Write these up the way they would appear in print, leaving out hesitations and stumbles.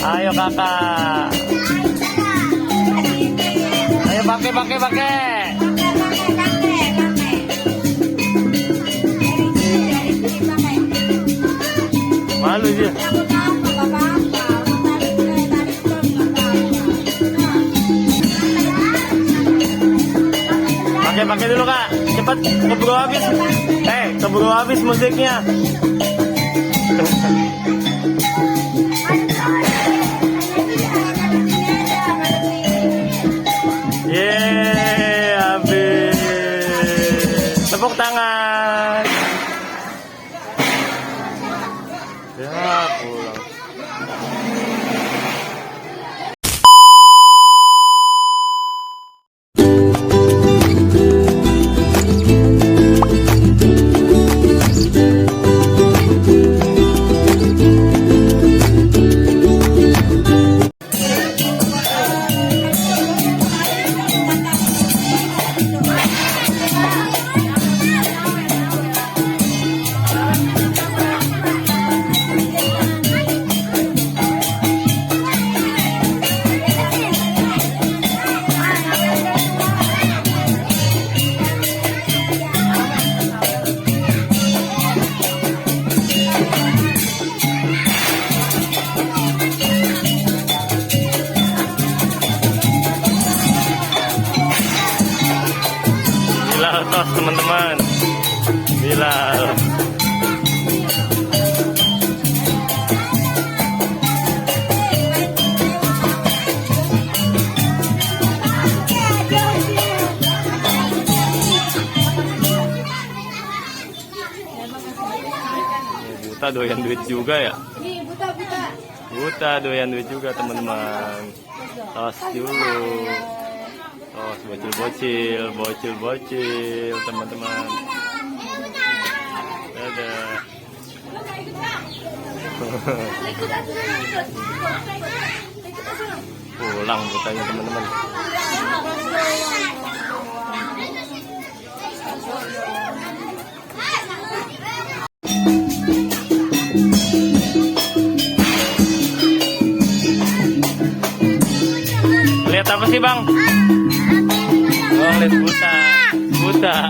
Ayo kakak. Ayo pakai. Malu dia. Pakai dulu kak. Cepat keburu habis. Keburu habis musiknya. Habis. Tepuk tangan. Ya pulang. Bilal tos teman-teman. Bilal. Buta doyan duit juga ya. Buta doyan duit juga teman-teman. Tos dulu. Oh, bocil teman-teman. Dadah. Pulang butanya teman-teman. Lihat apa sih bang? Oh, lihat buta.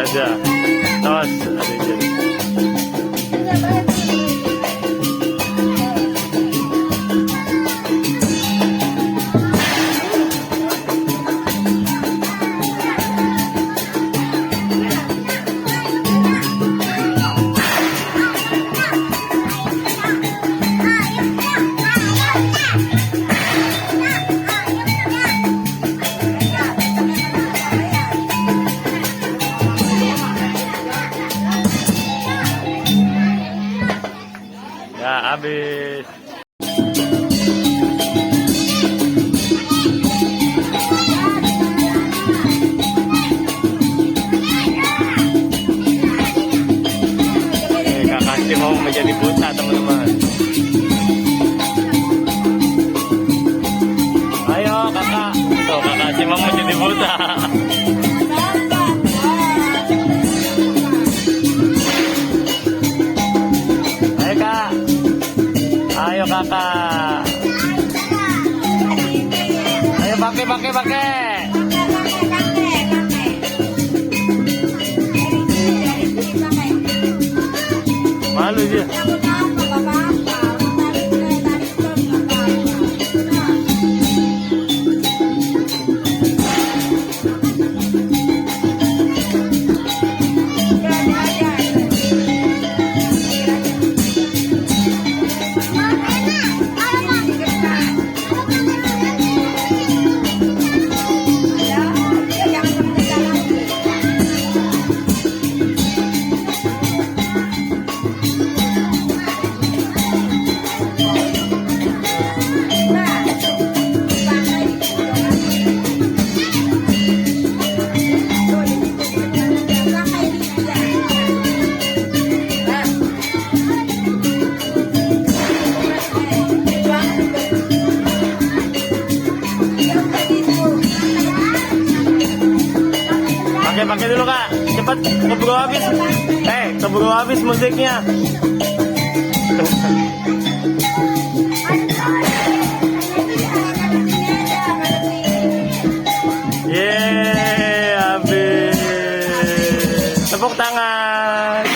Aja tos ada jadi. Ya habis. Kakak sih mau menjadi buta teman-teman. Ayo kakak. Tuh kakak sih mau menjadi buta. Ayo kakak. Ayo pakai. Malu dia. pakai dulu kak. Cepat, keburu habis. Keburu habis musiknya. Yeay, habis. Tepuk tangan.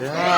Ya.